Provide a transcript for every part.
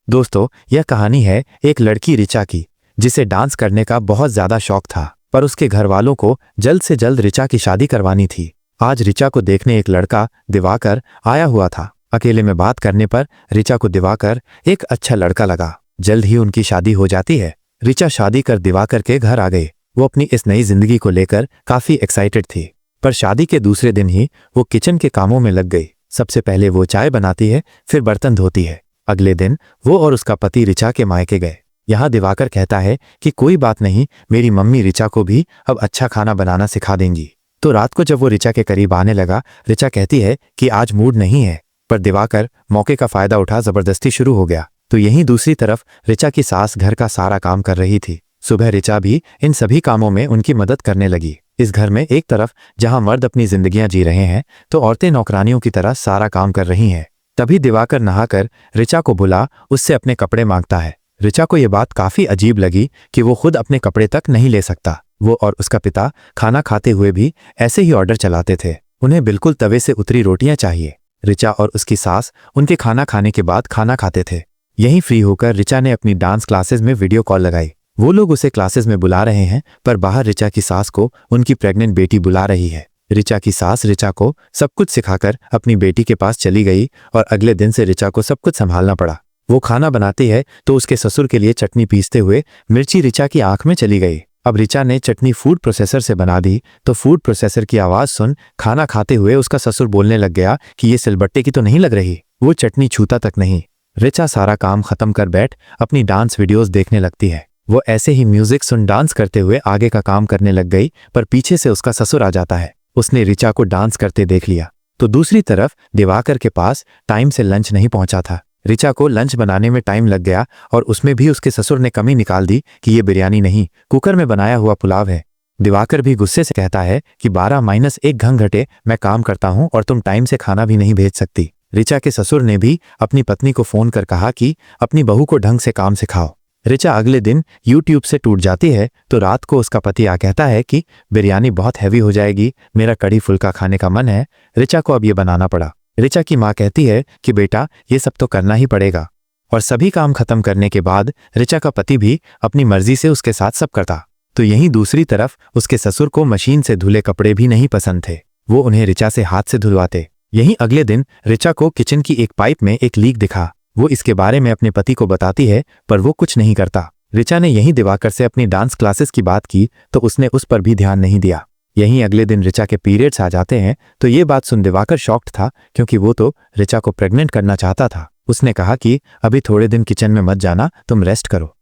दोस्तों, यह कहानी है एक लड़की रिचा की, जिसे डांस करने का बहुत ज्यादा शौक था, पर उसके घर वालों को जल्द से जल्द रिचा की शादी करवानी थी। आज रिचा को देखने एक लड़का दिवाकर आया हुआ था। अकेले में बात करने पर रिचा को दिवाकर एक अच्छा लड़का लगा। जल्द ही उनकी शादी हो जाती है। रिचा शादी कर दिवाकर के घर आ गई। वो अपनी इस नई जिंदगी को लेकर काफी एक्साइटेड थी, पर शादी के दूसरे दिन ही वो किचन के कामों में लग गई। सबसे पहले वो चाय बनाती है, फिर बर्तन धोती है। अगले दिन वो और उसका पति रिचा के मायके गए। यहाँ दिवाकर कहता है कि कोई बात नहीं, मेरी मम्मी रिचा को भी अब अच्छा खाना बनाना सिखा देंगी। तो रात को जब वो रिचा के करीब आने लगा, रिचा कहती है कि आज मूड नहीं है, पर दिवाकर मौके का फायदा उठा जबरदस्ती शुरू हो गया। तो यहीं दूसरी तरफ रिचा की सास घर का सारा काम कर रही थी। सुबह रिचा भी इन सभी कामों में उनकी मदद करने लगी। इस घर में एक तरफ जहां मर्द अपनी जिंदगियां जी रहे हैं, तो औरतें नौकरानियों की तरह सारा काम कर रही हैं। तभी दिवाकर नहाकर रिचा को बुला उससे अपने कपड़े मांगता है। रिचा को यह बात काफी अजीब लगी कि वो खुद अपने कपड़े तक नहीं ले सकता। वो और उसका पिता खाना खाते हुए भी ऐसे ही ऑर्डर चलाते थे। उन्हें बिल्कुल तवे से उतरी रोटियां चाहिए। रिचा और उसकी सास उनके खाना खाने के बाद खाना खाते थे। यहीं फ्री होकर रिचा ने अपनी डांस क्लासेस में वीडियो कॉल लगाई। वो लोग उसे क्लासेस में बुला रहे हैं, पर बाहर रिचा की सास को उनकी प्रेग्नेंट बेटी बुला रही है। रिचा की सास रिचा को सब कुछ सिखाकर अपनी बेटी के पास चली गई और अगले दिन से रिचा को सब कुछ संभालना पड़ा। वो खाना बनाती है तो उसके ससुर के लिए चटनी पीसते हुए मिर्ची रिचा की आंख में चली गई। अब रिचा ने चटनी फूड प्रोसेसर से बना दी, तो फूड प्रोसेसर की आवाज सुन खाना खाते हुए उसका ससुर बोलने लग गया कि ये सिलबट्टे की तो नहीं लग रही। वो चटनी छूता तक नहीं। रिचा सारा काम खत्म कर बैठ अपनी डांस वीडियोस देखने लगती है। वो ऐसे ही म्यूजिक सुन डांस करते हुए आगे का काम करने लग गई, पर पीछे से उसका ससुर आ जाता है। उसने रिचा को डांस करते देख लिया। तो दूसरी तरफ दिवाकर के पास टाइम से लंच नहीं पहुंचा था। रिचा को लंच बनाने में टाइम लग गया और उसमें भी उसके ससुर ने कमी निकाल दी कि ये बिरयानी नहीं, कुकर में बनाया हुआ पुलाव है। दिवाकर भी गुस्से से कहता है कि 12-1 घंटे मैं काम करता हूं और तुम टाइम से खाना भी नहीं भेज सकती। रिचा के ससुर ने भी अपनी पत्नी को फोन कर कहा कि अपनी बहू को ढंग से काम सिखाओ। रिचा अगले दिन यूट्यूब से टूट जाती है, तो रात को उसका पति आ कहता है कि बिरयानी बहुत हैवी हो जाएगी, मेरा कड़ी फुल्का खाने का मन है। रिचा को अब ये बनाना पड़ा। रिचा की माँ कहती है कि बेटा ये सब तो करना ही पड़ेगा। और सभी काम खत्म करने के बाद रिचा का पति भी अपनी मर्जी से उसके साथ सब करता। तो यहीं दूसरी तरफ उसके ससुर को मशीन से धुले कपड़े भी नहीं पसंद थे। वो उन्हें रिचा से हाथ से धुलवाते। यहीं अगले दिन रिचा को किचन की एक पाइप में एक लीक दिखा। वो इसके बारे में अपने पति को बताती है, पर वो कुछ नहीं करता। रिचा ने यहीं दिवाकर से अपनी डांस क्लासेस की बात की, तो उसने उस पर भी ध्यान नहीं दिया। यहीं अगले दिन रिचा के पीरियड्स आ जाते हैं, तो ये बात सुन दिवाकर शॉक्ड था, क्योंकि वो तो रिचा को प्रेग्नेंट करना चाहता था। उसने कहा कि अभी थोड़े दिन किचन में मत जाना, तुम रेस्ट करो।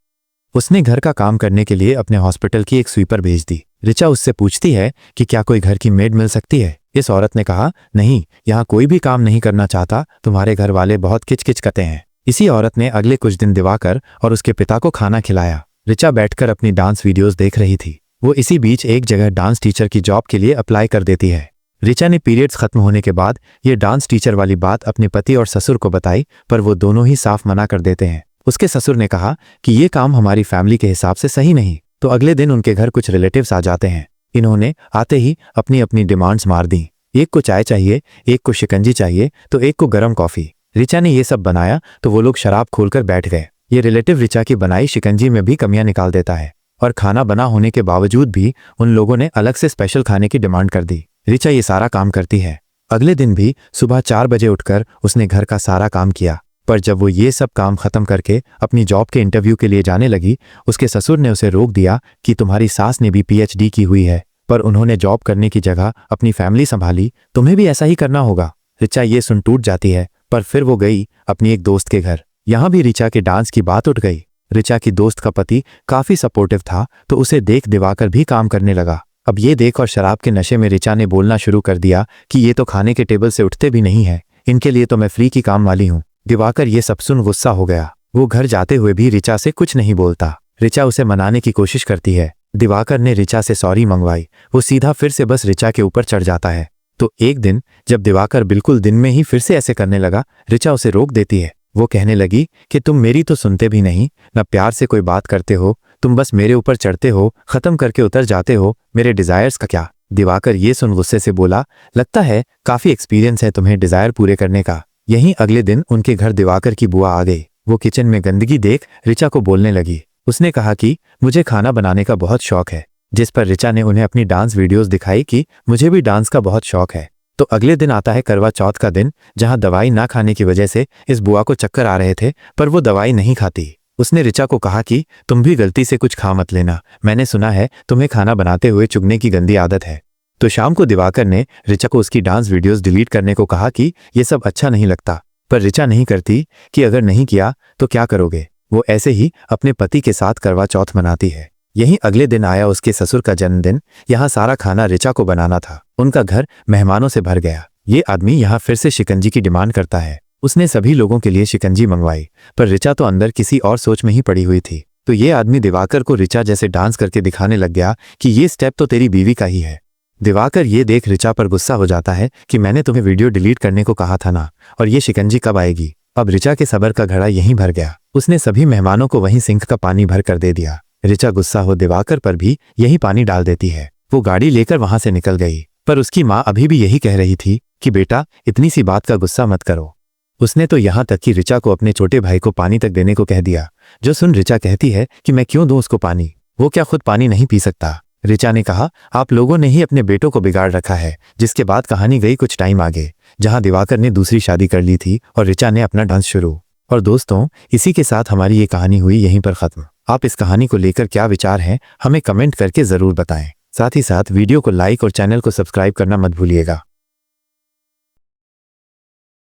उसने घर का काम करने के लिए अपने हॉस्पिटल की एक स्वीपर भेज दी। रिचा उससे पूछती है कि क्या कोई घर की मेड मिल सकती है। इस औरत ने कहा, नहीं, यहाँ कोई भी काम नहीं करना चाहता, तुम्हारे घर वाले बहुत किचकिच करते हैं। इसी औरत ने अगले कुछ दिन दिवाकर और उसके पिता को खाना खिलाया। रिचा बैठकर अपनी डांस वीडियोस देख रही थी। वो इसी बीच एक जगह डांस टीचर की जॉब के लिए अप्लाई कर देती है। रिचा ने पीरियड्स खत्म होने के बाद ये डांस टीचर वाली बात अपने पति और ससुर को बताई, पर वो दोनों ही साफ मना कर देते हैं। उसके ससुर ने कहा कि ये काम हमारी फैमिली के हिसाब से सही नहीं। तो अगले दिन उनके घर कुछ रिलेटिव्स आ जाते हैं। इन्होंने आते ही अपनी अपनी डिमांड्स मार दी। एक को चाय चाहिए, एक को शिकंजी चाहिए, तो एक को गर्म कॉफी। रिचा ने ये सब बनाया तो वो लोग शराब खोलकर बैठ गए। ये रिलेटिव रिचा की बनाई शिकंजी में भी कमियां निकाल देता है, और खाना बना होने के बावजूद भी उन लोगों ने अलग से स्पेशल खाने की डिमांड कर दी। रिचा ये सारा काम करती है। अगले दिन भी सुबह 4 बजे उठकर उसने घर का सारा काम किया, पर जब वो ये सब काम खत्म करके अपनी जॉब के इंटरव्यू के लिए जाने लगी, उसके ससुर ने उसे रोक दिया कि तुम्हारी सास ने भी PhD की हुई है, पर उन्होंने जॉब करने की जगह अपनी फैमिली संभाली, तुम्हें भी ऐसा ही करना होगा। रिचा ये सुन टूट जाती है, पर फिर वो गई अपनी एक दोस्त के घर। यहाँ भी रिचा के डांस की बात उठ गई। रिचा की दोस्त का पति काफी सपोर्टिव था, तो उसे देख दिवाकर भी काम करने लगा। अब ये देख और शराब के नशे में रिचा ने बोलना शुरू कर दिया कि ये तो खाने के टेबल से उठते भी नहीं है, इनके लिए तो मैं फ्री की काम वाली हूँ। दिवाकर ये सब सुन गुस्सा हो गया। वो घर जाते हुए भी रिचा से कुछ नहीं बोलता। रिचा उसे मनाने की कोशिश करती है। दिवाकर ने रिचा से सॉरी मंगवाई। वो सीधा फिर से बस रिचा के ऊपर चढ़ जाता है। तो एक दिन जब दिवाकर बिल्कुल दिन में ही फिर से ऐसे करने लगा, रिचा उसे रोक देती है। वो कहने लगी कि तुम मेरी तो सुनते भी नहीं, न प्यार से कोई बात करते हो, तुम बस मेरे ऊपर चढ़ते हो, खत्म करके उतर जाते हो, मेरे डिजायर्स का क्या। दिवाकर ये सुन गुस्से से बोला, लगता है काफी एक्सपीरियंस है तुम्हें डिजायर पूरे करने का। यहीं अगले दिन उनके घर दिवाकर की बुआ आ गई। वो किचन में गंदगी देख ऋचा को बोलने लगी। उसने कहा कि मुझे खाना बनाने का बहुत शौक है, जिस पर ऋचा ने उन्हें अपनी डांस वीडियोस दिखाई कि मुझे भी डांस का बहुत शौक है। तो अगले दिन आता है करवा चौथ का दिन, जहां दवाई ना खाने की वजह से इस बुआ को चक्कर आ रहे थे, पर वो दवाई नहीं खाती। उसने ऋचा को कहा कि तुम भी गलती से कुछ खा मत लेना, मैंने सुना है तुम्हें खाना बनाते हुए चुगने की गंदी आदत है। तो शाम को दिवाकर ने ऋचा को उसकी डांस वीडियोस डिलीट करने को कहा कि ये सब अच्छा नहीं लगता, पर ऋचा नहीं करती कि अगर नहीं किया तो क्या करोगे। वो ऐसे ही अपने पति के साथ करवा चौथ मनाती है। यहीं अगले दिन आया उसके ससुर का जन्मदिन। यहाँ सारा खाना ऋचा को बनाना था। उनका घर मेहमानों से भर गया। ये आदमी यहाँ फिर से शिकंजी की डिमांड करता है। उसने सभी लोगों के लिए शिकंजी मंगवाई, पर ऋचा तो अंदर किसी और सोच में ही पड़ी हुई थी। तो ये आदमी दिवाकर को ऋचा जैसे डांस करके दिखाने लग गया कि ये स्टेप तो तेरी बीवी का ही है। दिवाकर ये देख ऋचा पर गुस्सा हो जाता है कि मैंने तुम्हें वीडियो डिलीट करने को कहा था ना, और ये शिकंजी कब आएगी। अब ऋचा के सब्र का घड़ा यहीं भर गया। उसने सभी मेहमानों को वहीं सिंक का पानी भर कर दे दिया। ऋचा गुस्सा हो दिवाकर पर भी यही पानी डाल देती है। वो गाड़ी लेकर वहां से निकल गई, पर उसकी माँ अभी भी यही कह रही थी कि बेटा इतनी सी बात का गुस्सा मत करो। उसने तो यहाँ तक कि ऋचा को अपने छोटे भाई को पानी तक देने को कह दिया, जो सुन ऋचा कहती है कि मैं क्यों दूं उसको पानी, वो क्या खुद पानी नहीं पी सकता। ऋचा ने कहा आप लोगों ने ही अपने बेटों को बिगाड़ रखा है। जिसके बाद कहानी गई कुछ टाइम आगे, जहां दिवाकर ने दूसरी शादी कर ली थी और ऋचा ने अपना डांस शुरू। और दोस्तों, इसी के साथ हमारी ये कहानी हुई यहीं पर खत्म। आप इस कहानी को लेकर क्या विचार हैं हमें कमेंट करके जरूर बताएं। साथ ही साथ वीडियो को लाइक और चैनल को सब्सक्राइब करना मत भूलिएगा।